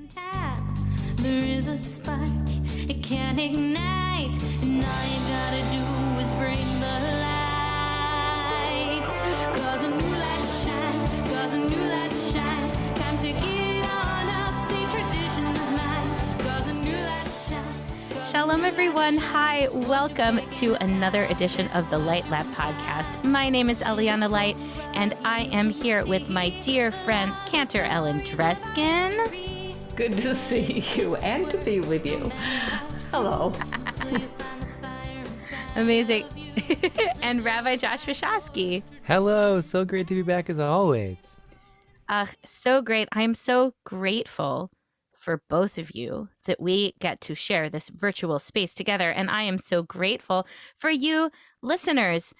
There is a spark, it can ignite, and all you gotta do is bring the light. Cause a new light shine, cause a new light shine. Time to get on up, say tradition is mine. Cause a new light shine. Shalom everyone, hi, welcome to another edition of the Light Lab podcast. My name is Eliana Light, and I am here with my dear friends, Cantor Ellen Dreskin. Good to see you and to be with you. Hello. Amazing. And Rabbi Josh Wachowski. Hello. So great to be back as always. So great. I'm so grateful for both of you that we get to share this virtual space together. And I am so grateful for you listeners.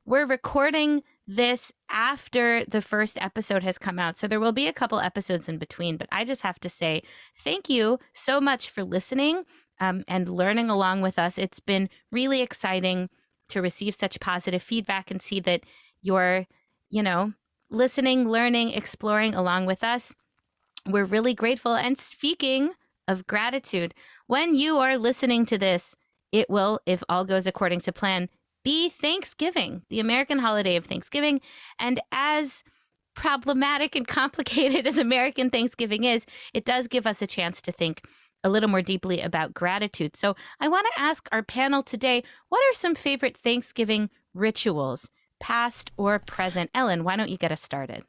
We're recording this after the first episode has come out. So there will be a couple episodes in between, but I just have to say thank you so much for listening and learning along with us. It's been really exciting to receive such positive feedback and see that you're, listening, learning, exploring along with us. We're really grateful. And speaking of gratitude, when you are listening to this, it will, if all goes according to plan, be Thanksgiving, the American holiday of Thanksgiving. And as problematic and complicated as American Thanksgiving is, it does give us a chance to think a little more deeply about gratitude. So I want to ask our panel today, what are some favorite Thanksgiving rituals, past or present? Ellen, why don't you get us started?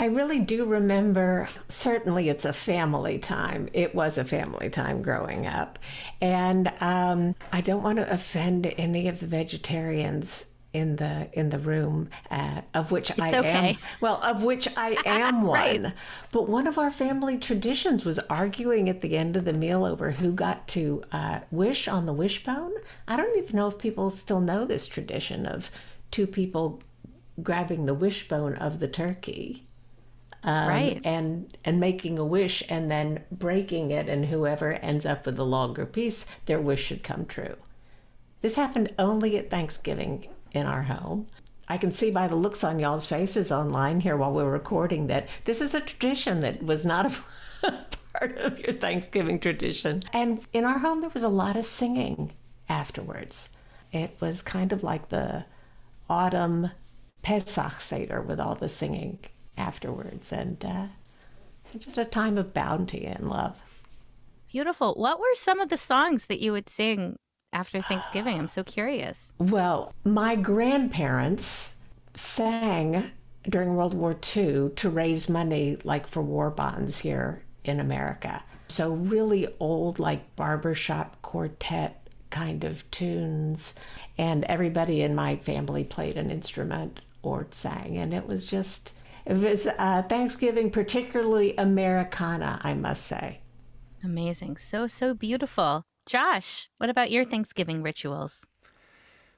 I really do remember, certainly it's a family time. It was a family time growing up. And I don't want to offend any of the vegetarians in the room, of which I am. Well, of which I am one. Right. But one of our family traditions was arguing at the end of the meal over who got to wish on the wishbone. I don't even know if people still know this tradition of two people grabbing the wishbone of the turkey. Right. And making a wish and then breaking it, and whoever ends up with the longer piece, their wish should come true. This happened only at Thanksgiving in our home. I can see by the looks on y'all's faces online here while we're recording that this is a tradition that was not a part of your Thanksgiving tradition. And in our home, there was a lot of singing afterwards. It was kind of like the autumn Pesach Seder with all the singing afterwards, and just a time of bounty and love. Beautiful. What were some of the songs that you would sing after Thanksgiving? I'm so curious. Well, my grandparents sang during World War II to raise money, like for war bonds here in America. So really old, like barbershop quartet kind of tunes, and everybody in my family played an instrument or sang, and it was Thanksgiving, particularly Americana, I must say. Amazing. So beautiful. Josh, what about your Thanksgiving rituals?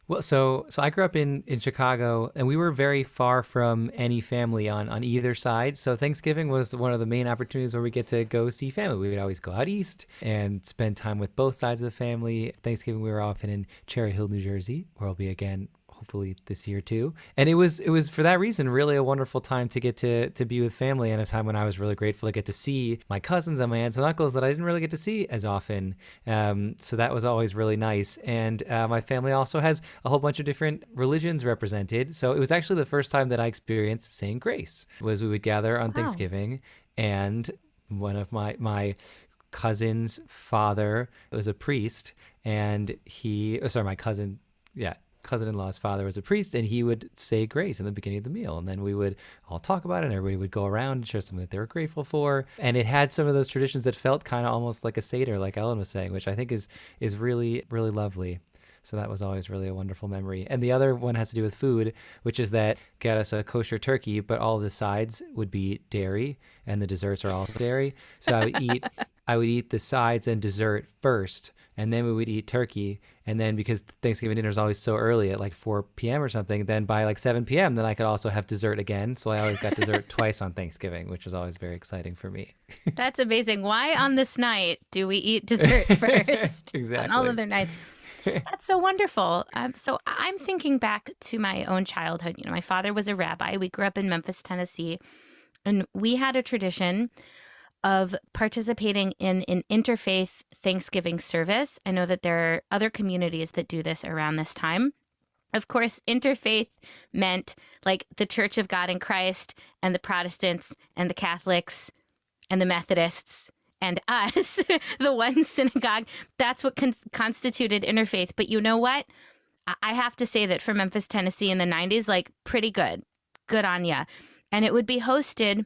Well, so I grew up in Chicago, and we were very far from any family on either side. So Thanksgiving was one of the main opportunities where we get to go see family. We would always go out east and spend time with both sides of the family. Thanksgiving, we were often in Cherry Hill, New Jersey, where I'll be again hopefully this year too. And it was for that reason really a wonderful time to get to be with family, and a time when I was really grateful to get to see my cousins and my aunts and uncles that I didn't really get to see as often. So that was always really nice. And my family also has a whole bunch of different religions represented. So it was actually the first time that I experienced saying grace. Was we would gather on Thanksgiving, and one of my cousin's father was a priest, and my cousin-in-law's father was a priest, and he would say grace in the beginning of the meal, and then we would all talk about it, and everybody would go around and share something that they were grateful for. And it had some of those traditions that felt kind of almost like a Seder, like Ellen was saying, which I think is really, really lovely. So that was always really a wonderful memory. And the other one has to do with food, which is that get us a kosher turkey, but all the sides would be dairy, and the desserts are also dairy. So I would eat the sides and dessert first, and then we would eat turkey. And then because Thanksgiving dinner is always so early at like 4 p.m. or something, then by like 7 p.m., then I could also have dessert again. So I always got dessert twice on Thanksgiving, which was always very exciting for me. That's amazing. Why on this night do we eat dessert first? Exactly. On all other nights. That's so wonderful. So I'm thinking back to my own childhood. You know, my father was a rabbi. We grew up in Memphis, Tennessee, and we had a tradition of participating in an interfaith Thanksgiving service. I know that there are other communities that do this around this time. Of course, interfaith meant like the Church of God in Christ and the Protestants and the Catholics and the Methodists and us, the one synagogue. That's what constituted interfaith. But you know what? I have to say that for Memphis, Tennessee in the 90s, like pretty good. Good on ya. And it would be hosted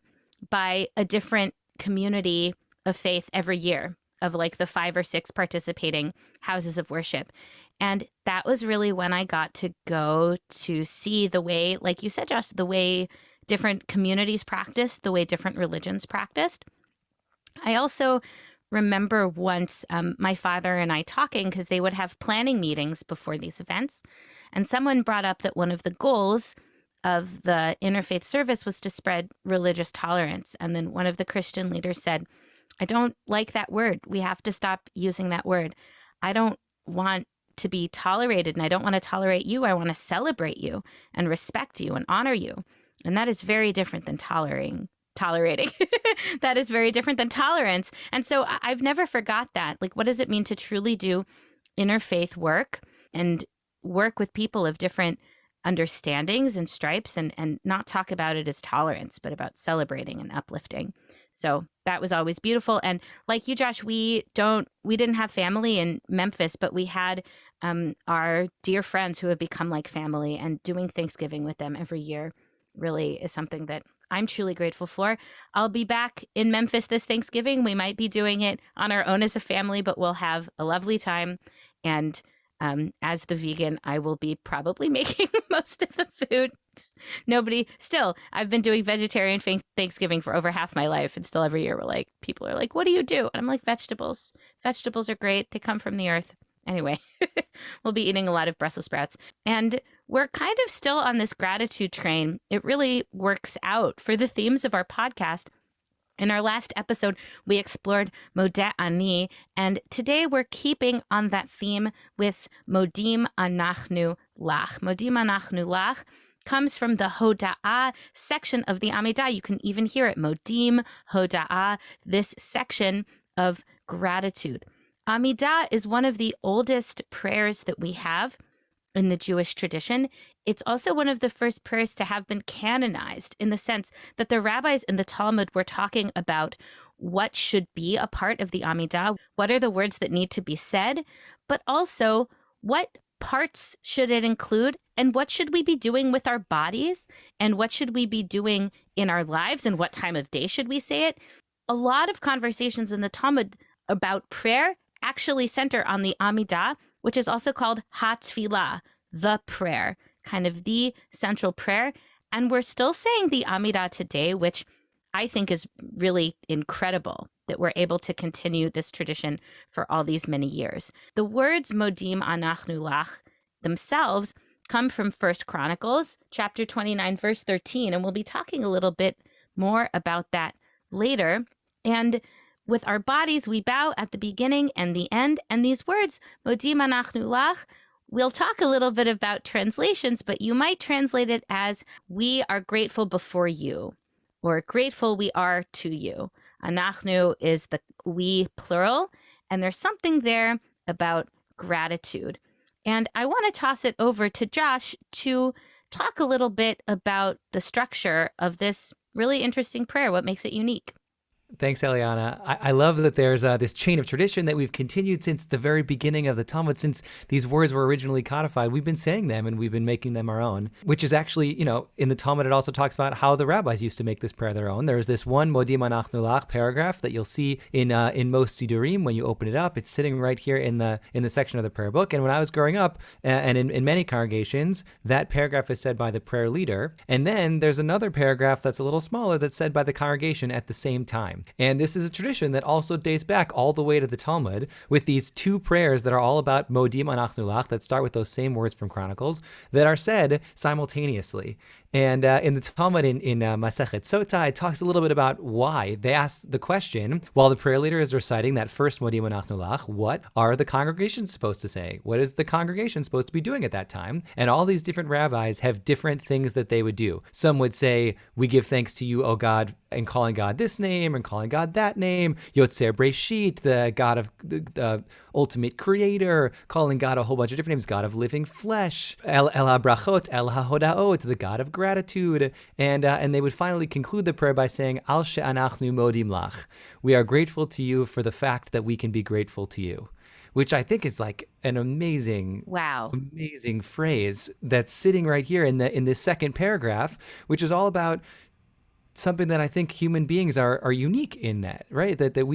by a different community of faith every year, of like the 5 or 6 participating houses of worship. And that was really when I got to go to see the way, like you said, Josh, the way different communities practiced, the way different religions practiced. I also remember once my father and I talking, because they would have planning meetings before these events. And someone brought up that one of the goals of the interfaith service was to spread religious tolerance. And then one of the Christian leaders said, I don't like that word. We have to stop using that word. I don't want to be tolerated, and I don't want to tolerate you. I want to celebrate you and respect you and honor you. And that is very different than tolerating. That is very different than tolerance. And so I've never forgot that. Like, what does it mean to truly do interfaith work and work with people of different understandings and stripes, and not talk about it as tolerance, but about celebrating and uplifting. So that was always beautiful. And like you, Josh, we didn't have family in Memphis, but we had our dear friends who have become like family, and doing Thanksgiving with them every year really is something that I'm truly grateful for. I'll be back in Memphis this Thanksgiving. We might be doing it on our own as a family, but we'll have a lovely time. And as the vegan, I will be probably making most of the food. I've been doing vegetarian Thanksgiving for over half my life. And still every year people are like, what do you do? And I'm like, vegetables. Vegetables are great. They come from the earth. Anyway, we'll be eating a lot of Brussels sprouts. And we're kind of still on this gratitude train. It really works out for the themes of our podcast. In our last episode, we explored Modim Ani, and today we're keeping on that theme with Modim Anachnu Lach. Modim Anachnu Lach comes from the Hoda'ah section of the Amidah. You can even hear it, Modim Hoda'ah, this section of gratitude. Amidah is one of the oldest prayers that we have in the Jewish tradition. It's also one of the first prayers to have been canonized, in the sense that the rabbis in the Talmud were talking about what should be a part of the Amidah, what are the words that need to be said, but also what parts should it include, and what should we be doing with our bodies, and what should we be doing in our lives, and what time of day should we say it. A lot of conversations in the Talmud about prayer actually center on the Amidah, which is also called HaTfilah, the prayer, kind of the central prayer. And we're still saying the Amidah today, which I think is really incredible that we're able to continue this tradition for all these many years. The words Modim Anachnu Lach themselves come from 1 Chronicles, chapter 29, verse 13. And we'll be talking a little bit more about that later. And with our bodies, we bow at the beginning and the end. And these words, Modim Anachnu Lach, we'll talk a little bit about translations, but you might translate it as, we are grateful before you, or grateful we are to you. Anachnu is the we plural, and there's something there about gratitude. And I want to toss it over to Josh to talk a little bit about the structure of this really interesting prayer, what makes it unique. Thanks, Eliana. I love that there's this chain of tradition that we've continued since the very beginning of the Talmud, since these words were originally codified. We've been saying them and we've been making them our own, which is actually, in the Talmud, it also talks about how the rabbis used to make this prayer their own. There's this one Modim Anachnu Lach paragraph that you'll see in most Sidurim when you open it up. It's sitting right here in the section of the prayer book. And when I was growing up, and in many congregations, that paragraph is said by the prayer leader. And then there's another paragraph that's a little smaller that's said by the congregation at the same time. And this is a tradition that also dates back all the way to the Talmud, with these two prayers that are all about Modim Anachnu Lach, that start with those same words from Chronicles, that are said simultaneously. And in the Talmud in Masechet Sotah, it talks a little bit about why. They ask the question, while the prayer leader is reciting that first Modim Anachnu Lach, what are the congregations supposed to say? What is the congregation supposed to be doing at that time? And all these different rabbis have different things that they would do. Some would say, we give thanks to you, O God, and calling God this name and calling God that name. Yotzer Breshit, the God of the ultimate creator, calling God a whole bunch of different names. God of living flesh, El HaBrachot, El HaHodaot, the God of gratitude. And they would finally conclude the prayer by saying, Al she'anachnu modim lach. We are grateful to you for the fact that we can be grateful to you. Which I think is like an amazing phrase that's sitting right here in this second paragraph, which is all about something that I think human beings are unique in that, right? That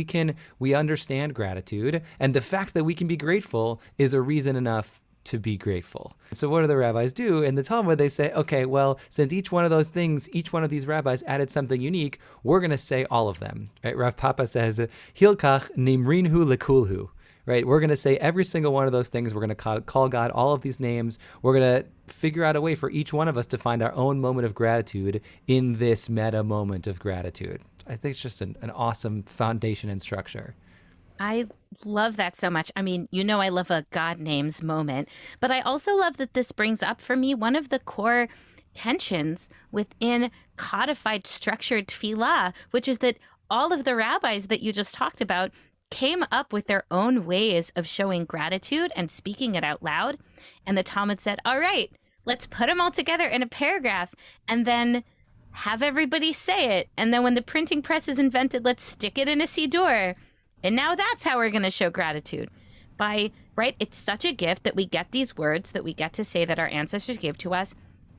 we understand gratitude, and the fact that we can be grateful is a reason enough to be grateful. So what do the rabbis do? In the Talmud, they say, okay, well, since each one of those things, each one of these rabbis added something unique, we're going to say all of them, right? Rav Papa says, Hilkach nimrinhu lekulhu. Right? We're going to say every single one of those things. We're going to call God all of these names. We're going to figure out a way for each one of us to find our own moment of gratitude in this meta moment of gratitude. I think it's just an awesome foundation and structure. I love that so much. I mean, I love a God names moment, but I also love that this brings up for me one of the core tensions within codified structured tefillah, which is that all of the rabbis that you just talked about came up with their own ways of showing gratitude and speaking it out loud. And the Talmud said, all right, let's put them all together in a paragraph and then have everybody say it. And then when the printing press is invented, let's stick it in a siddur. And now that's how we're going to show gratitude. Right? It's such a gift that we get these words that we get to say that our ancestors gave to us.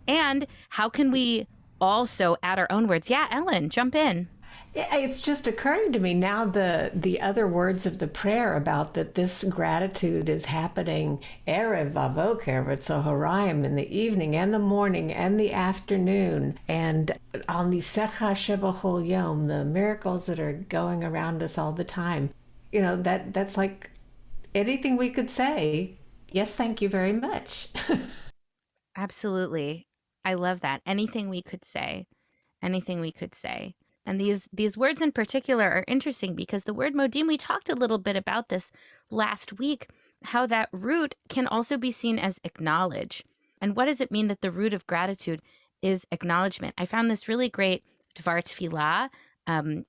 And how can we also add our own words? Yeah, Ellen, jump in. It's just occurring to me now the other words of the prayer about that this gratitude is happening Erev Vavoker V'Tzoharayim, in the evening and the morning and the afternoon, and on the Secha Shebachol Yom, the miracles that are going around us all the time. That's like anything we could say. Yes, thank you very much. Absolutely. I love that. Anything we could say. And these words in particular are interesting because the word modim, we talked a little bit about this last week, how that root can also be seen as acknowledge. And what does it mean that the root of gratitude is acknowledgement? I found this really great Dvar Tefillah,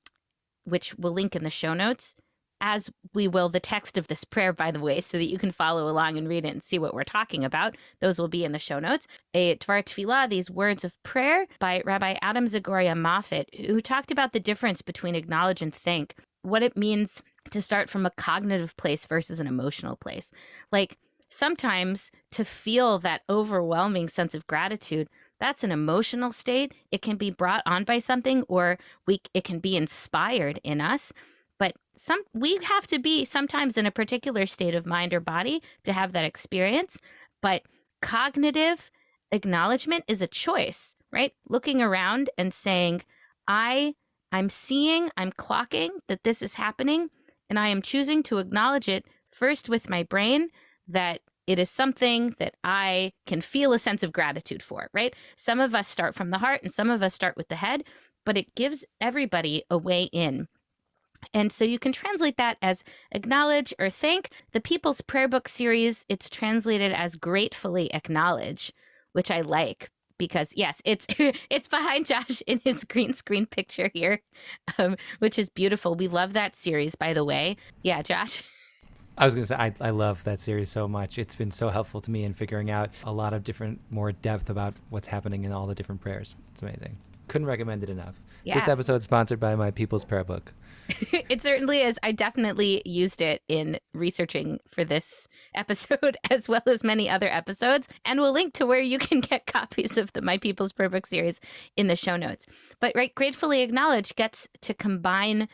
which we'll link in the show notes, as we will the text of this prayer, by the way, so that you can follow along and read it and see what we're talking about. Those will be in the show notes. A Dvar Tefillah, these words of prayer by Rabbi Adam Zagoria Moffat, who talked about the difference between acknowledge and thank, what it means to start from a cognitive place versus an emotional place. Like sometimes to feel that overwhelming sense of gratitude, that's an emotional state. It can be brought on by something, or it can be inspired in us. But we have to be sometimes in a particular state of mind or body to have that experience. But cognitive acknowledgement is a choice, right? Looking around and saying, I'm clocking that this is happening, and I am choosing to acknowledge it first with my brain, that it is something that I can feel a sense of gratitude for, right? Some of us start from the heart and some of us start with the head, but it gives everybody a way in. And so you can translate that as acknowledge or thank. The People's Prayer Book series, it's translated as gratefully acknowledge, which I like because, yes, it's it's behind Josh in his green screen picture here, which is beautiful. We love that series, by the way. Yeah, Josh? I was going to say, I love that series so much. It's been so helpful to me in figuring out a lot of more depth about what's happening in all the different prayers. It's amazing. Couldn't recommend it enough. Yeah. This episode is sponsored by my People's Prayer Book. It certainly is. I definitely used it in researching for this episode as well as many other episodes. And we'll link to where you can get copies of the My People's Prayer Book series in the show notes. But right, Gratefully Acknowledge gets to combine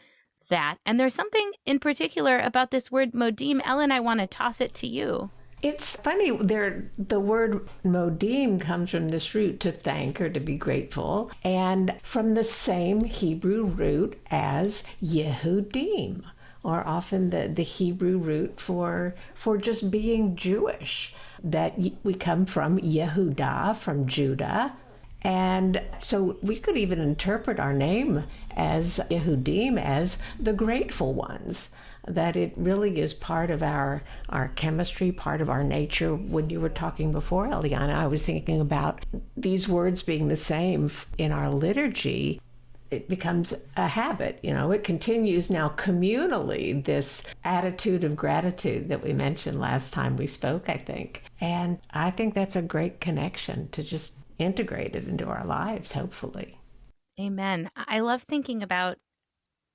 that. And there's something in particular about this word modim. Ellen, I want to toss it to you. It's funny, the word modim comes from this root, to thank or to be grateful, and from the same Hebrew root as Yehudim, or often the Hebrew root for just being Jewish, that we come from Yehudah, from Judah, And so we could even interpret our name as Yehudim as the grateful ones, that it really is part of our chemistry, part of our nature. When you were talking before, Eliana, I was thinking about these words being the same in our liturgy. It becomes a habit, it continues now communally, this attitude of gratitude that we mentioned last time we spoke, I think. And I think that's a great connection to just integrate it into our lives, hopefully. Amen. I love thinking about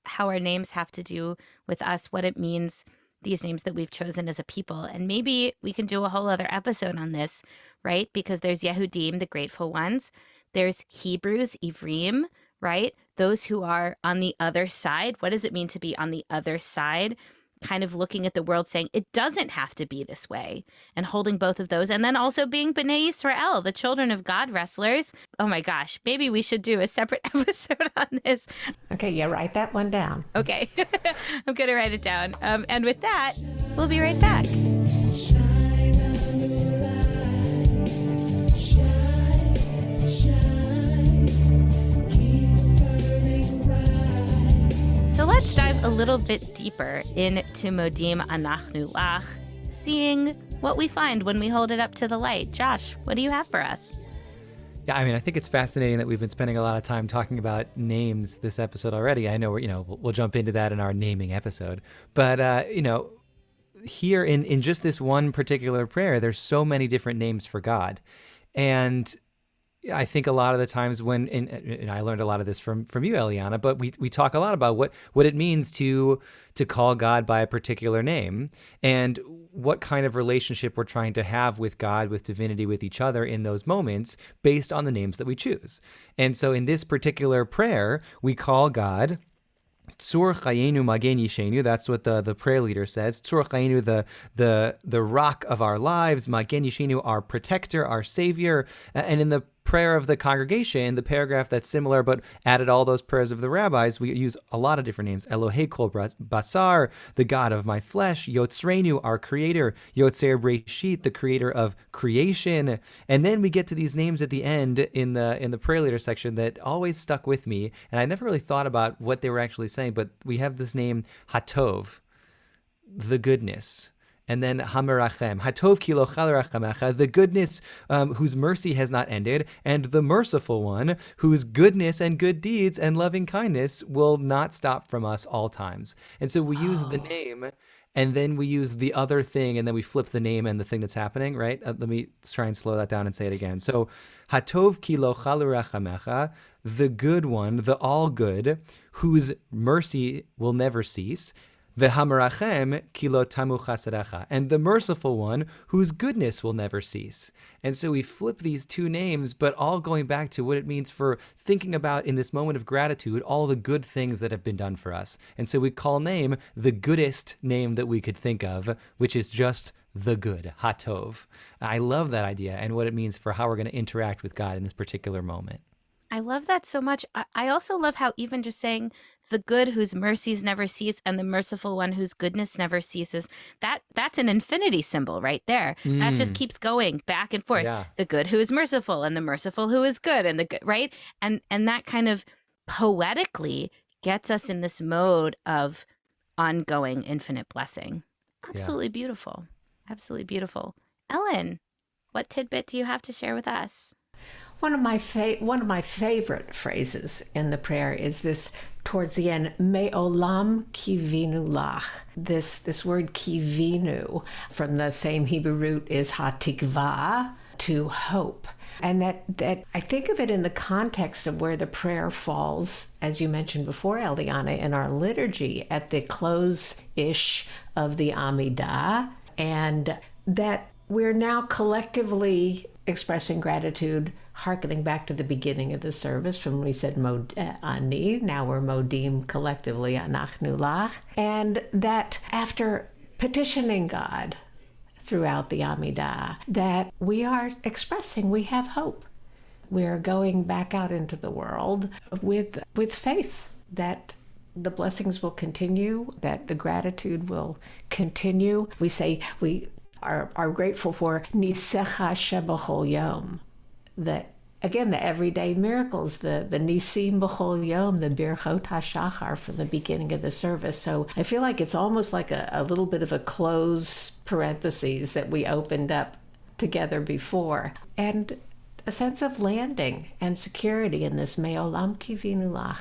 how our names have to do with us, what it means, these names that we've chosen as a people. And maybe we can do a whole other episode on this, right? Because there's Yehudim, the grateful ones. There's Hebrews, Ivrim, right? Those who are on the other side. What does it mean to be on the other side? Kind of looking at the world saying it doesn't have to be this way, and holding both of those. And then also being B'nai Israel, the children of God wrestlers. Oh my gosh, maybe we should do a separate episode on this. Okay, yeah, write that one down. Okay, I'm going to write it down. And with that, we'll be right back. So let's dive a little bit deeper into Modim Anachnu Lach, seeing what we find when we hold it up to the light. Josh, what do you have for us? Yeah, I think it's fascinating that we've been spending a lot of time talking about names this episode already. I know we'll jump into that in our naming episode, but here in just this one particular prayer, there's so many different names for God, and I think a lot of the times when, and I learned a lot of this from you, Eliana, but we talk a lot about what it means to call God by a particular name and what kind of relationship we're trying to have with God, with divinity, with each other in those moments based on the names that we choose. And so in this particular prayer, we call God Tzur Chayenu Magen Yishenu. That's what the prayer leader says. Tzur Chayenu, the rock of our lives. Magen Yishenu, our protector, our savior. And in the prayer of the congregation, the paragraph that's similar but added all those prayers of the rabbis, we use a lot of different names. Elohei Kol Basar, the God of my flesh. Yotzreinu, our creator. Yotzer Breshit, the creator of creation. And then we get to these names at the end in the prayer leader section that always stuck with me, and I never really thought about what they were actually saying, but we have this name Hatov, the goodness. And then Hamerachem, Hatov Kilo Chalerachamecha, the goodness whose mercy has not ended, and the merciful one whose goodness and good deeds and loving kindness will not stop from us all times. And so we use the name, and then we use the other thing, and then we flip the name and the thing that's happening, right? Let me try and slow that down and say it again. So Hatov Kilo Chalerachamecha, the good one, the all good, whose mercy will never cease. V'hamarachem kilo tamu chasadecha, and the merciful one whose goodness will never cease. And so we flip these two names, but all going back to what it means for thinking about in this moment of gratitude, all the good things that have been done for us. And so we call name the goodest name that we could think of, which is just the good, Hatov. I love that idea and what it means for how we're going to interact with God in this particular moment. I love that so much. I also love how even just saying the good whose mercies never cease and the merciful one whose goodness never ceases, that's an infinity symbol right there. That just keeps going back and forth. Yeah. The good who is merciful and the merciful who is good and the good, right? And that kind of poetically gets us in this mode of ongoing infinite blessing. Absolutely beautiful. Absolutely beautiful. Ellen, what tidbit do you have to share with us? One of my favorite phrases in the prayer is this towards the end, Me'olam kivinu lach. This word kivinu from the same Hebrew root is hatikva, to hope. And that I think of it in the context of where the prayer falls, as you mentioned before, Eliana, in our liturgy at the close-ish of the Amidah, and that we're now collectively expressing gratitude, hearkening back to the beginning of the service from when we said Ani, now we're Modim collectively Anachnu Lach, and that after petitioning God throughout the Amidah, that we are expressing we have hope. We're going back out into the world with faith that the blessings will continue, that the gratitude will continue. We say we are grateful for Nisecha Shebachol Yom, that again, the everyday miracles, the Nisim B'chol Yom, the Birchot HaShachar from the beginning of the service. So I feel like it's almost like a little bit of a closed parentheses that we opened up together before. And a sense of landing and security in this Me'olam Kivinu Lach.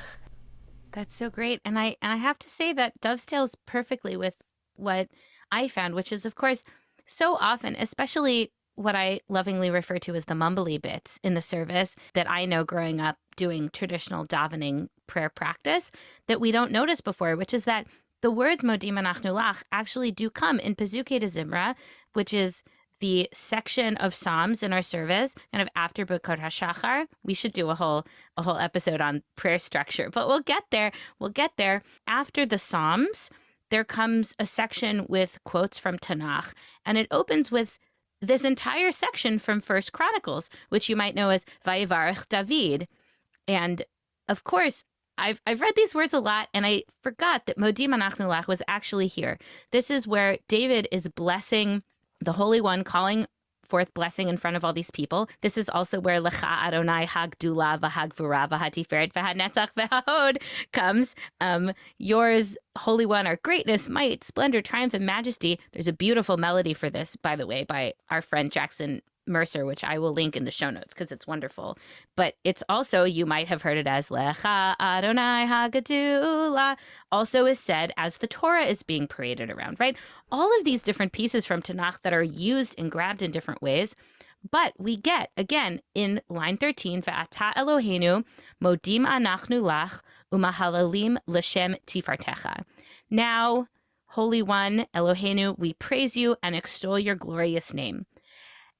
That's so great. And I have to say that dovetails perfectly with what I found, which is, of course, so often, especially what I lovingly refer to as the mumbly bits in the service that I know growing up doing traditional davening prayer practice that we don't notice before, which is that the words Modim Anachnu Lach actually do come in Pezukei de Zimra, which is the section of Psalms in our service, kind of after Birkot HaShachar. We should do a whole episode on prayer structure, but we'll get there. We'll get there. After the Psalms, there comes a section with quotes from Tanakh, and it opens with this entire section from First Chronicles, which you might know as Vayivarech David. And of course, I've read these words a lot, and I forgot that Modim Anachnu Lach was actually here. This is where David is blessing the Holy One, calling forth blessing in front of all these people. This is also where Lecha Adonai Hagdula v'Hagvura v'Hatiferet v'Hanetzach v'Hahod comes. Yours, Holy One, our greatness, might, splendor, triumph, and majesty. There's a beautiful melody for this, by the way, by our friend Jackson Mercer, which I will link in the show notes because it's wonderful. But it's also, you might have heard it as Lecha Adonai Hagadula, also is said as the Torah is being paraded around, right? All of these different pieces from Tanakh that are used and grabbed in different ways. But we get, again, in line 13, Ve'ata Eloheinu, Modim Anachnu Lach, Umahalalim L'Shem Tifartecha. Now, Holy One, Eloheinu, we praise you and extol your glorious name.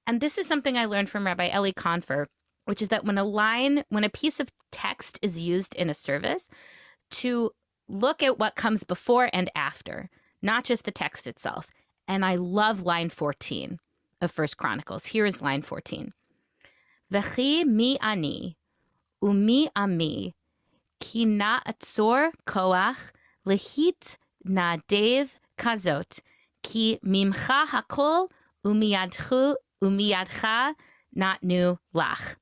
And this is something I learned from Rabbi Eli Confer, which is that when a piece of text is used in a service, to look at what comes before and after, not just the text itself. And I love line 14 of First Chronicles. Here is line 14. V'chi mi ani, umi ami, ki na'atzor koach, lehit nadev kazot, ki mimcha hakol, umiyadcha natnu lach.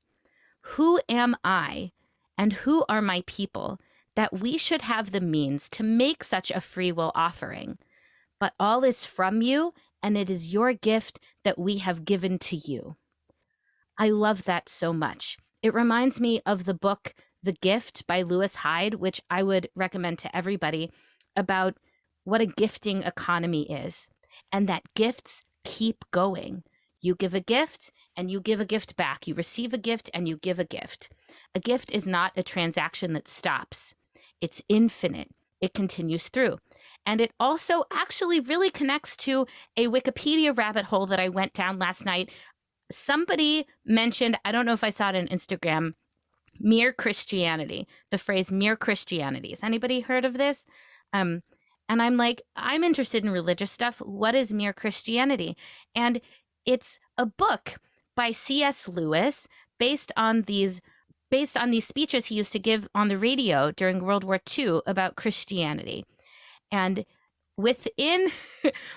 Who am I and who are my people that we should have the means to make such a free will offering? But all is from you, and it is your gift that we have given to you. I love that so much. It reminds me of the book The Gift by Lewis Hyde, which I would recommend to everybody, about what a gifting economy is, and that gifts keep going. You give a gift and you give a gift back. You receive a gift and you give a gift. A gift is not a transaction that stops. It's infinite. It continues through. And it also actually really connects to a Wikipedia rabbit hole that I went down last night. Somebody mentioned, I don't know if I saw it on Instagram, mere Christianity, the phrase mere Christianity. Has anybody heard of this? And I'm like, I'm interested in religious stuff. What is mere Christianity? And it's a book by C.S. Lewis based on these speeches he used to give on the radio during World War II about Christianity. And within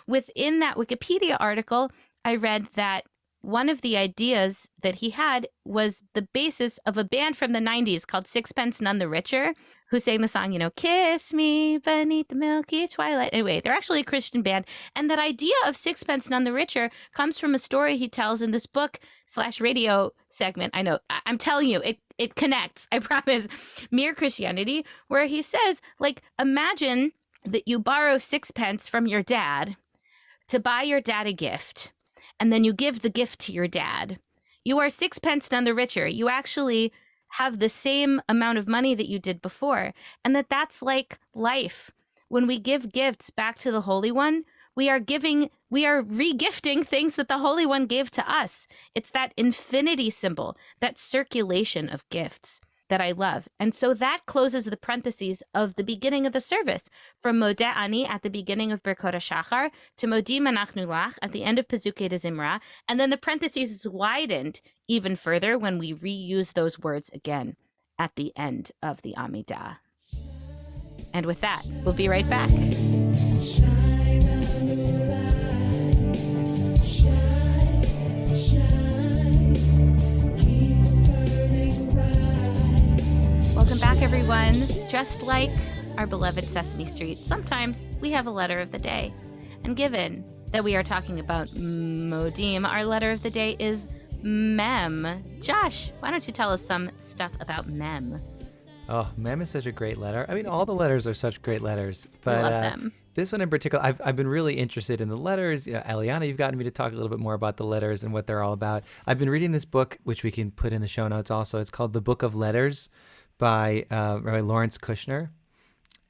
that Wikipedia article, I read that one of the ideas that he had was the basis of a band from the 90s called Sixpence None the Richer, who sang the song, Kiss Me Beneath the Milky Twilight. Anyway, they're actually a Christian band. And that idea of Sixpence None the Richer comes from a story he tells in this book/radio segment. I know, I'm telling you, it connects, I promise. Mere Christianity, where he says, imagine that you borrow sixpence from your dad to buy your dad a gift. And then you give the gift to your dad. You are sixpence none the richer. You actually have the same amount of money that you did before. And that's like life. When we give gifts back to the Holy One, we are re-gifting things that the Holy One gave to us. It's that infinity symbol, that circulation of gifts that I love. And so that closes the parentheses of the beginning of the service, from Modeh Ani at the beginning of Birkot HaShachar to Modim Anachnu Lach at the end of Pezukei de Zimra. And then the parentheses is widened even further when we reuse those words again at the end of the Amidah. And with that, we'll be right back. everyone. Just like our beloved Sesame Street, sometimes we have a letter of the day. And given that we are talking about Modim, our letter of the day is Mem. Josh, why don't you tell us some stuff about Mem? Oh, Mem is such a great letter. I mean, all the letters are such great letters, but I love them. This one in particular, I've been really interested in the letters. You know, Eliana, you've gotten me to talk a little bit more about the letters and what they're all about. I've been reading this book, which we can put in the show notes also. It's called The Book of Letters by Rabbi Lawrence Kushner.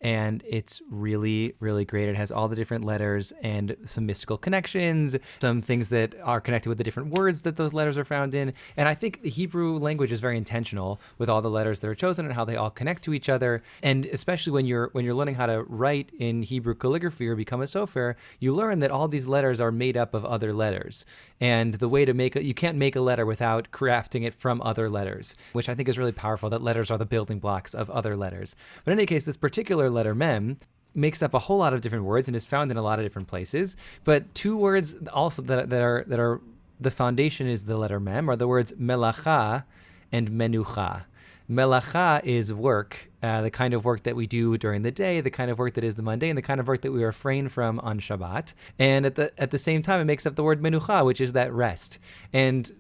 And it's really, really great. It has all the different letters and some mystical connections, some things that are connected with the different words that those letters are found in. And I think the Hebrew language is very intentional with all the letters that are chosen and how they all connect to each other. And especially when you're learning how to write in Hebrew calligraphy or become a sofer, you learn that all these letters are made up of other letters. And the way to you can't make a letter without crafting it from other letters, which I think is really powerful, that letters are the building blocks of other letters. But in any case, this particular letter Mem makes up a whole lot of different words and is found in a lot of different places. But two words also that are the foundation is the letter Mem are the words melacha and menucha. Melacha is work, the kind of work that we do during the day, the kind of work that is the mundane, the kind of work that we refrain from on Shabbat. And at the same time, it makes up the word menucha, which is that rest. And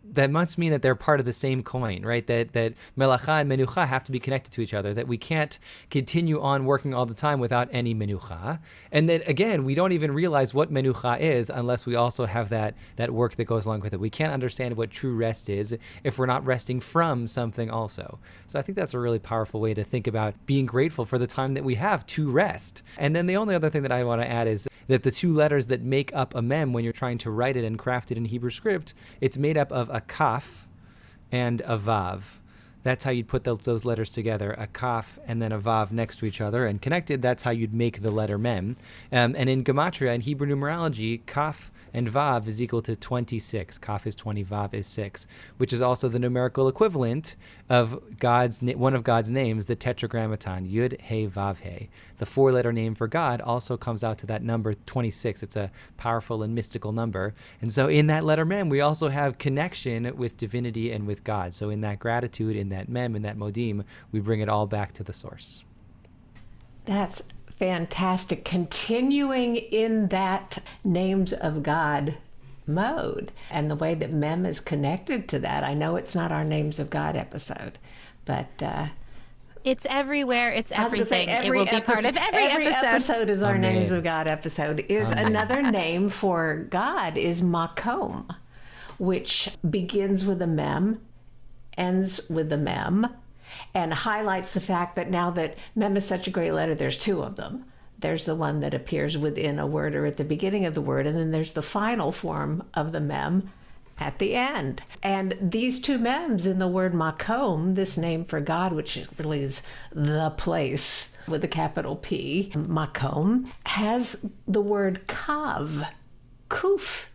that must mean that they're part of the same coin, right? That melacha and menucha have to be connected to each other, that we can't continue on working all the time without any menucha. And that, again, we don't even realize what menucha is unless we also have that work that goes along with it. We can't understand what true rest is if we're not resting from something also. So I think that's a really powerful way to think about being grateful for the time that we have to rest. And then the only other thing that I want to add is that the two letters that make up a mem when you're trying to write it and craft it in Hebrew script, it's made up of a kaf and a vav. That's how you'd put those letters together, a kaf and then a vav next to each other and connected. That's how you'd make the letter mem. And in gematria, in Hebrew numerology, kaf and vav is equal to 26. Kaf is 20, vav is 6, which is also the numerical equivalent of one of God's names, the tetragrammaton, Yud, He, Vav, He. The four-letter name for God also comes out to that number 26. It's a powerful and mystical number. And so in that letter mem, we also have connection with divinity and with God. So in that gratitude, in that mem, in that modim, we bring it all back to the source. That's fantastic. Continuing in that names of God mode and the way that Mem is connected to that. I know it's not our names of God episode, but it's everywhere. It's everything. Say, it will be part of every episode. Every episode is our Amen. Names of God episode. Is Amen. Another name for God is Makom, which begins with a Mem, ends with a Mem, and highlights the fact that now that Mem is such a great letter, there's two of them. There's the one that appears within a word or at the beginning of the word, and then there's the final form of the Mem at the end. And these two Mems in the word Makom, this name for God, which really is the place with a capital P, Makom, has the word Kav, Kuf,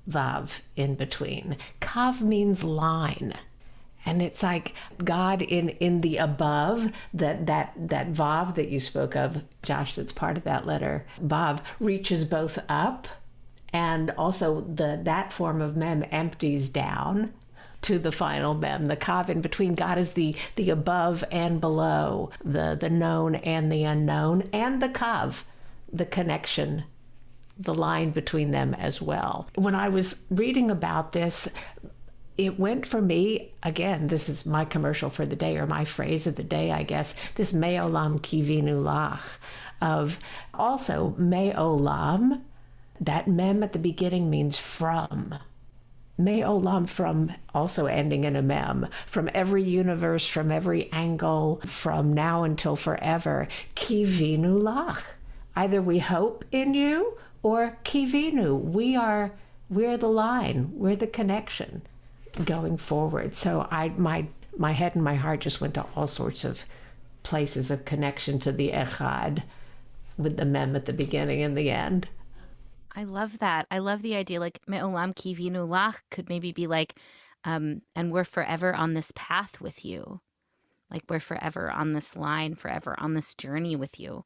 Vav in between. Kav means line. And it's like God in the above, that Vav that you spoke of, Josh, that's part of that letter, Vav, reaches both up, and also that form of Mem empties down to the final Mem. The Kav in between, God is the above and below, the known and the unknown, and the Kav, the connection, the line between them as well. When I was reading about this, it went for me, again, this is my commercial for the day, or my phrase of the day, I guess, this Me'olam Kivinu Lach, of also Me'olam, that Mem at the beginning means from. Me'olam, from, also ending in a Mem, from every universe, from every angle, from now until forever. Kivinu Lach. Either we hope in you, or Kivinu. We're the line, we're the connection going forward. So my head and my heart just went to all sorts of places of connection to the Echad with the Mem at the beginning and the end. I love that. I love the idea, like Me'olam Kivinu Lach could maybe be like, and we're forever on this path with you. Like we're forever on this line, forever on this journey with you.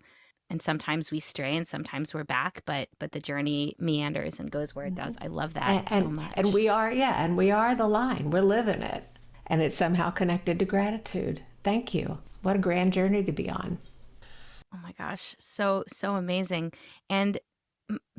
And sometimes we stray and sometimes we're back, but the journey meanders and goes where it does. I love that so much. And we are the line. We're living it. And it's somehow connected to gratitude. Thank you. What a grand journey to be on. Oh my gosh, so amazing. And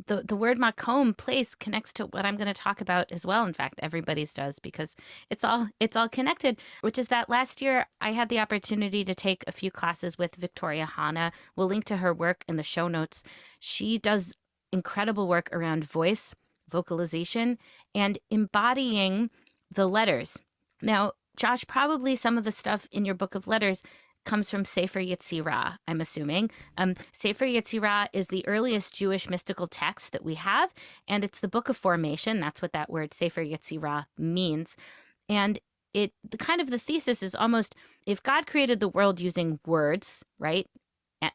the word makom, place, connects to what I'm going to talk about as well. In fact, everybody's does, because it's all connected, which is that last year I had the opportunity to take a few classes with Victoria Hanna. We'll link to her work in the show notes. She does incredible work around voice, vocalization, and embodying the letters. Now, Josh, probably some of the stuff in your book of letters comes from Sefer Yetzirah, I'm assuming. Sefer Yetzirah is the earliest Jewish mystical text that we have, and it's the book of formation. That's what that word Sefer Yetzirah means. And the thesis is almost, if God created the world using words, right?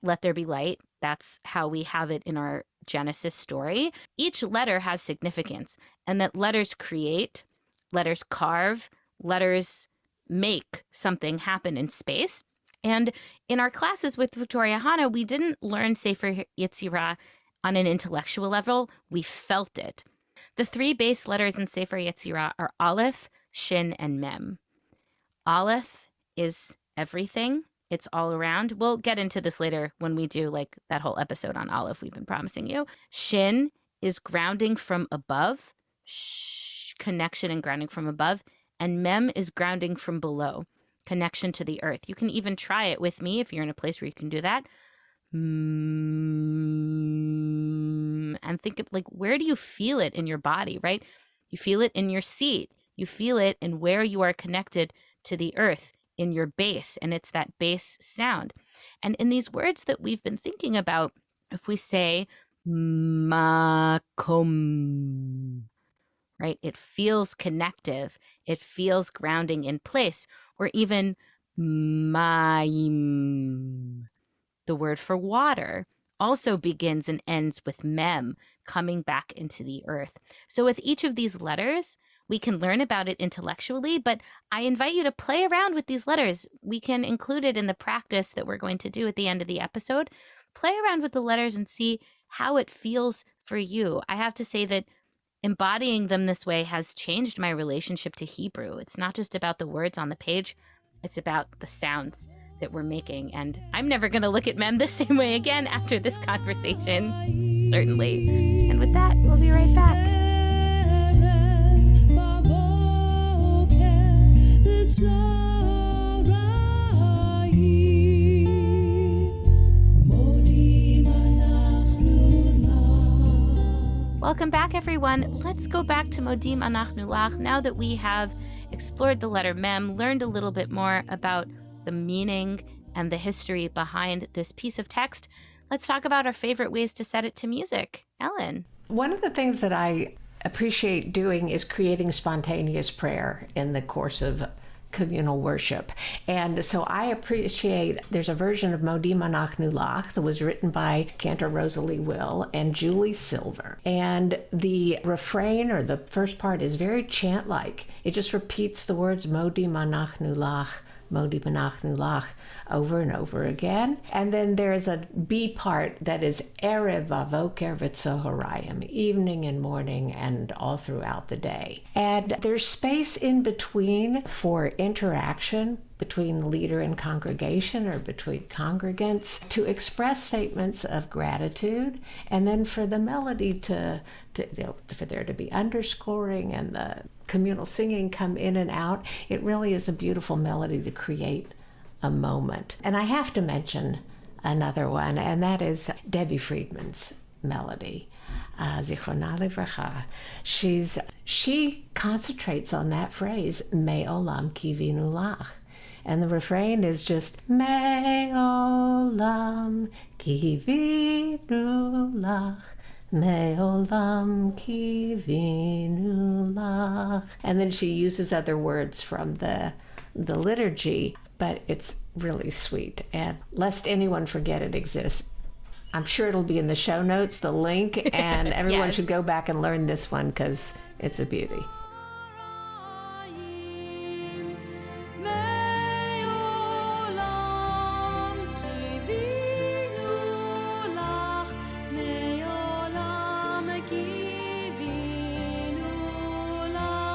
Let there be light. That's how we have it in our Genesis story. Each letter has significance, and that letters create, letters carve, letters make something happen in space. And in our classes with Victoria Hanna, we didn't learn Sefer Yetzirah on an intellectual level. We felt it. The three base letters in Sefer Yetzirah are Aleph, Shin, and Mem. Aleph is everything. It's all around. We'll get into this later when we do like that whole episode on Aleph we've been promising you. Shin is grounding from above, connection and grounding from above. And Mem is grounding from below, connection to the earth. You can even try it with me if you're in a place where you can do that. And think of, like, where do you feel it in your body, right? You feel it in your seat. You feel it in where you are connected to the earth, in your base, and it's that base sound. And in these words that we've been thinking about, if we say makom, right? It feels connective. It feels grounding in place. Or even mayim, the word for water, also begins and ends with mem, coming back into the earth. So with each of these letters, we can learn about it intellectually, but I invite you to play around with these letters. We can include it in the practice that we're going to do at the end of the episode. Play around with the letters and see how it feels for you. I have to say that embodying them this way has changed my relationship to Hebrew. It's not just about the words on the page, it's about the sounds that we're making. And I'm never going to look at Mem the same way again after this conversation, certainly. And with that, we'll be right back. Welcome back, everyone. Let's go back to Modim Anachnu Lach. Now that we have explored the letter Mem, learned a little bit more about the meaning and the history behind this piece of text, let's talk about our favorite ways to set it to music. Ellen. One of the things that I appreciate doing is creating spontaneous prayer in the course of communal worship. And so I appreciate, there's a version of Modim Anachnu Lach that was written by Cantor Rosalie Will and Julie Silver. And the refrain, or the first part, is very chant-like. It just repeats the words Modim Anachnu Lach, Modim Anachnu Lach, over and over again. And then there's a B part that is Erev Avoker V'Tzoharayim, evening and morning and all throughout the day. And there's space in between for interaction between leader and congregation, or between congregants, to express statements of gratitude, and then for the melody for there to be underscoring and the communal singing come in and out. It really is a beautiful melody to create a moment. And I have to mention another one, and that is Debbie Friedman's melody, Zichrona Livracha. She concentrates on that phrase, Me'olam kivinu lach. And the refrain is just, Me'olam kivinu lach, Me'olam kivinu lach. And then she uses other words from the liturgy, but it's really sweet. And lest anyone forget it exists, I'm sure it'll be in the show notes, the link, and everyone Yes. should go back and learn this one because it's a beauty.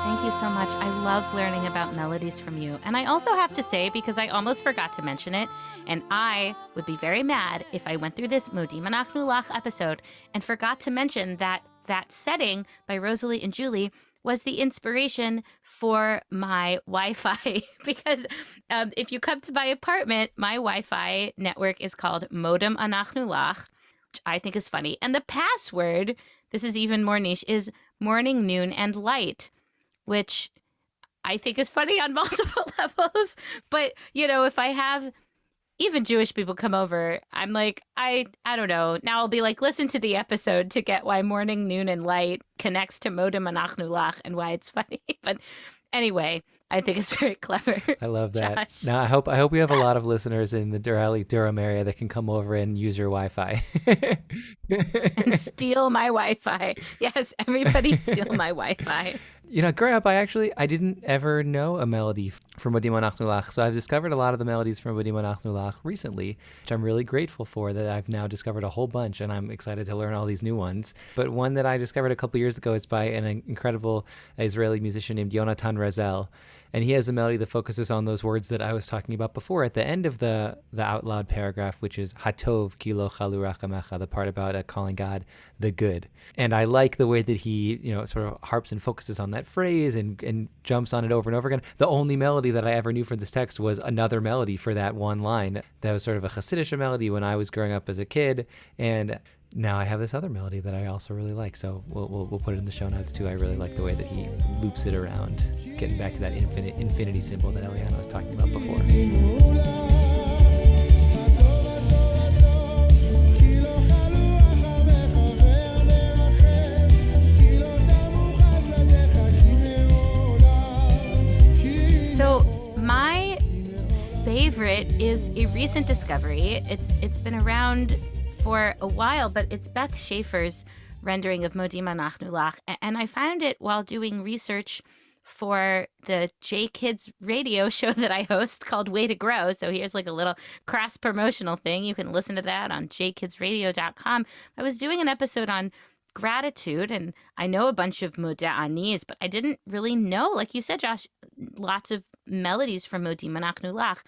Thank you so much. I love learning about melodies from you. And I also have to say, because I almost forgot to mention it, and I would be very mad if I went through this Modim Anachnu Lach episode and forgot to mention that that setting by Rosalie and Julie was the inspiration for my Wi-Fi. Because if you come to my apartment, my Wi-Fi network is called Modim Anachnu Lach, which I think is funny. And the password, this is even more niche, is morning, noon, and light, which I think is funny on multiple levels. But, if I have even Jewish people come over, I'm like, I don't know. Now I'll be like, listen to the episode to get why morning, noon, and light connects to Modim Anachnu Lach and why it's funny. But anyway, I think it's very clever. I love that. Josh. Now, I hope we have a lot of listeners in the Durham area that can come over and use your Wi-Fi. And steal my Wi-Fi. Yes, everybody steal my Wi-Fi. Growing up, I didn't ever know a melody from Modim Anachnu Lach, so I've discovered a lot of the melodies from Modim Anachnu Lach recently, which I'm really grateful for, that I've now discovered a whole bunch, and I'm excited to learn all these new ones. But one that I discovered a couple years ago is by an incredible Israeli musician named Yonatan Razel, and he has a melody that focuses on those words that I was talking about before at the end of the out loud paragraph, which is Hatov ki lo chalu rachamecha, the part about calling God the good. And I like the way that he, sort of harps and focuses on that phrase and jumps on it over and over again. The only melody that I ever knew from this text was another melody for that one line. That was sort of a Hasidic melody when I was growing up as a kid. And now I have this other melody that I also really like. So we'll put it in the show notes too. I really like the way that he loops it around, getting back to that infinity symbol that Eliana was talking about before. So my favorite is a recent discovery. It's been around for a while, but it's Beth Schaefer's rendering of Modim Anachnu Lach, and I found it while doing research for the J Kids radio show that I host called Way to Grow. So here's like a little cross promotional thing. You can listen to that on jkidsradio.com. I was doing an episode on gratitude, and I know a bunch of moda'anis, but I didn't really know, like you said, Josh, lots of melodies from Modim Anachnu Lach,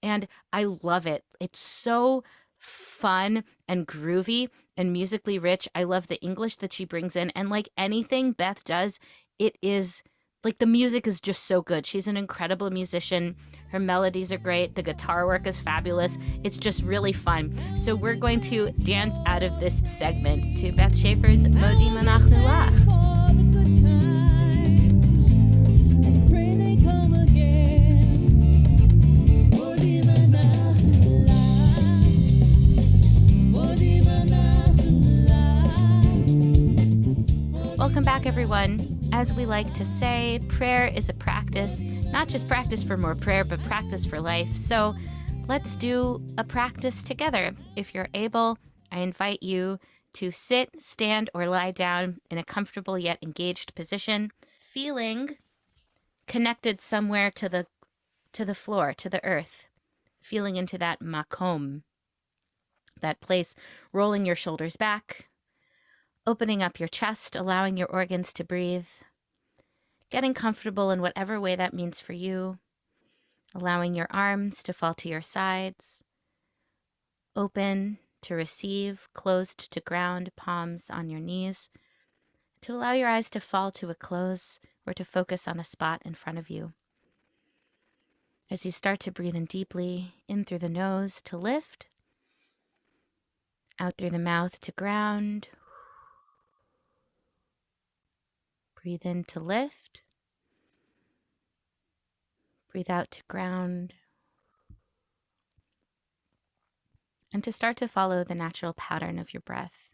and I love it. It's so fun and groovy and musically rich. I love the English that she brings in, and like anything Beth does, it is like the music is just so good. She's an incredible musician. Her melodies are great. The guitar work is fabulous. It's just really fun. So we're going to dance out of this segment to Beth Schaefer's Modim Anachnu Lach. Welcome back, everyone. As we like to say, prayer is a practice, not just practice for more prayer, but practice for life. So let's do a practice together. If you're able, I invite you to sit, stand, or lie down in a comfortable yet engaged position, feeling connected somewhere to the floor, to the earth, feeling into that makom, that place, rolling your shoulders back, opening up your chest, allowing your organs to breathe, getting comfortable in whatever way that means for you, allowing your arms to fall to your sides, open to receive, closed to ground, palms on your knees, to allow your eyes to fall to a close or to focus on a spot in front of you. As you start to breathe in deeply, in through the nose to lift, out through the mouth to ground. Breathe in to lift. Breathe out to ground. And to start to follow the natural pattern of your breath.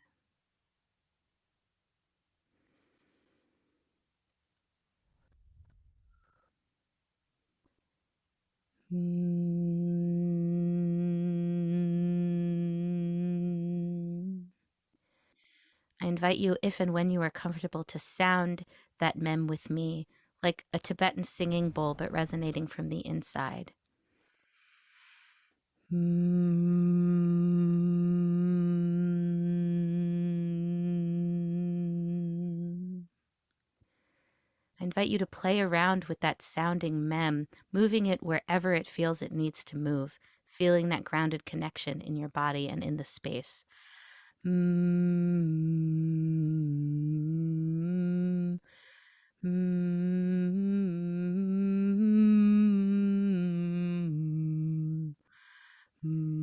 I invite you, if and when you are comfortable, to sound that mem with me, like a Tibetan singing bowl, but resonating from the inside. I invite you to play around with that sounding mem, moving it wherever it feels it needs to move, feeling that grounded connection in your body and in the space. Mm. Mm. Mm.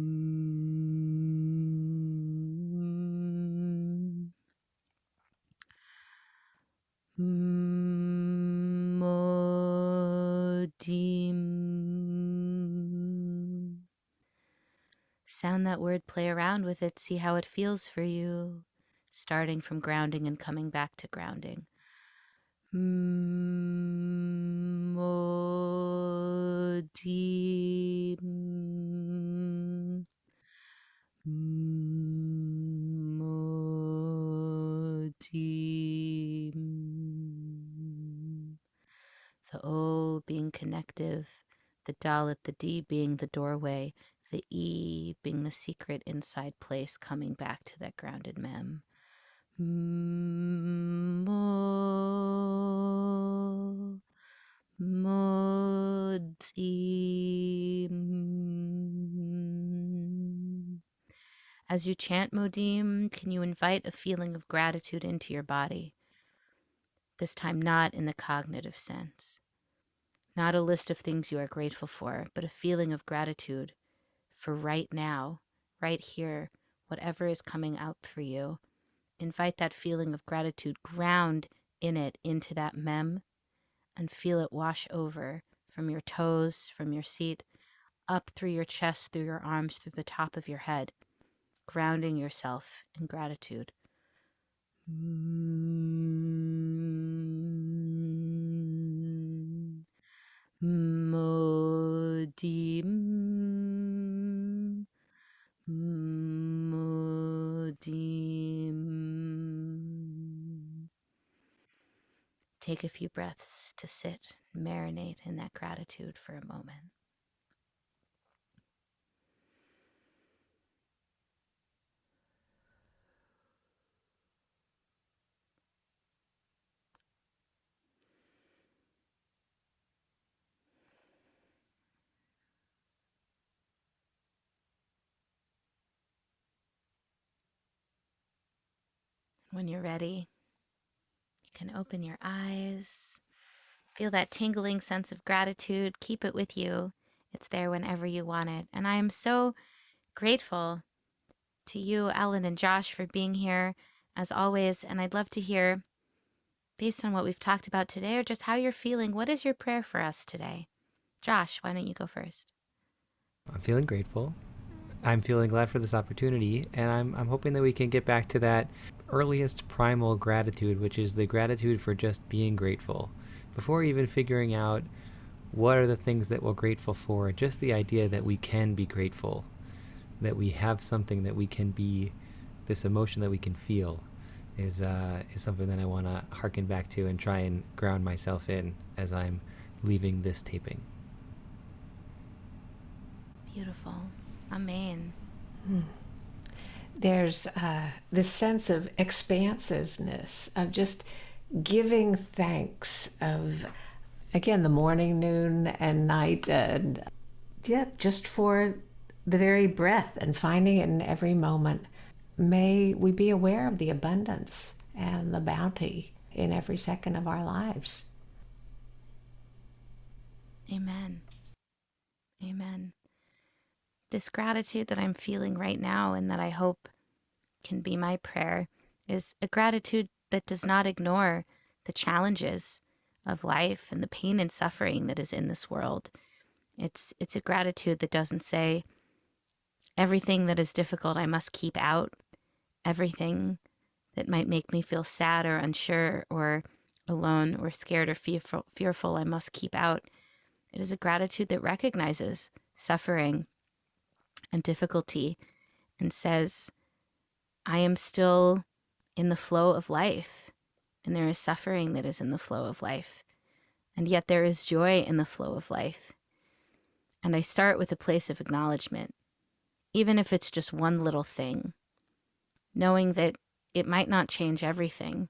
Modim. Sound that word, play around with it, see how it feels for you, starting from grounding and coming back to grounding. Modim. Modim. The O being connective, the Dalit, the D being the doorway, the E being the secret inside place, coming back to that grounded mem. Modim. As you chant Modim, can you invite a feeling of gratitude into your body? This time not in the cognitive sense. Not a list of things you are grateful for, but a feeling of gratitude for right now, right here, whatever is coming out for you. Invite that feeling of gratitude, ground in it into that mem, and feel it wash over from your toes, from your seat, up through your chest, through your arms, through the top of your head, grounding yourself in gratitude. Modim. Modim. Take a few breaths to sit, marinate in that gratitude for a moment. When you're ready, you can open your eyes. Feel that tingling sense of gratitude. Keep it with you. It's there whenever you want it. And I am so grateful to you, Ellen and Josh, for being here as always. And I'd love to hear, based on what we've talked about today, or just how you're feeling, what is your prayer for us today? Josh, why don't you go first? I'm feeling grateful. I'm feeling glad for this opportunity, and I'm hoping that we can get back to that earliest primal gratitude, which is the gratitude for just being grateful. Before even figuring out what are the things that we're grateful for, just the idea that we can be grateful, that we have something that we can be, this emotion that we can feel, is something that I want to harken back to and try and ground myself in as I'm leaving this taping. Beautiful. Amen. There's this sense of expansiveness, of just giving thanks, of, again, the morning, noon, and night, and just for the very breath and finding it in every moment. May we be aware of the abundance and the bounty in every second of our lives. Amen. Amen. This gratitude that I'm feeling right now and that I hope can be my prayer is a gratitude that does not ignore the challenges of life and the pain and suffering that is in this world. It's a gratitude that doesn't say everything that is difficult I must keep out, everything that might make me feel sad or unsure or alone or scared or fearful I must keep out. It is a gratitude that recognizes suffering and difficulty and says, I am still in the flow of life, and there is suffering that is in the flow of life, and yet there is joy in the flow of life. And I start with a place of acknowledgement, even if it's just one little thing, knowing that it might not change everything,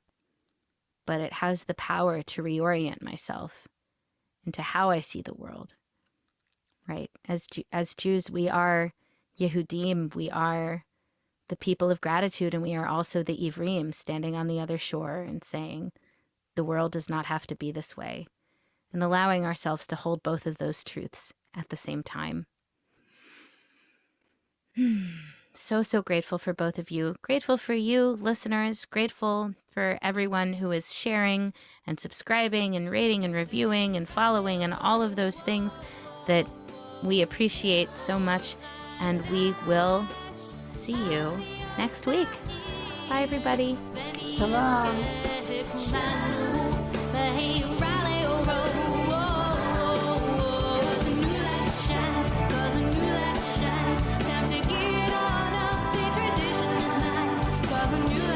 but it has the power to reorient myself into how I see the world, right? As Jews, we are Yehudim, we are the people of gratitude, and we are also the Ivrim, standing on the other shore and saying, the world does not have to be this way, and allowing ourselves to hold both of those truths at the same time. So grateful for both of you. Grateful for you, listeners. Grateful for everyone who is sharing and subscribing and rating and reviewing and following and all of those things that we appreciate so much. And we will see you next week. Bye, everybody. Shalom. Cause a new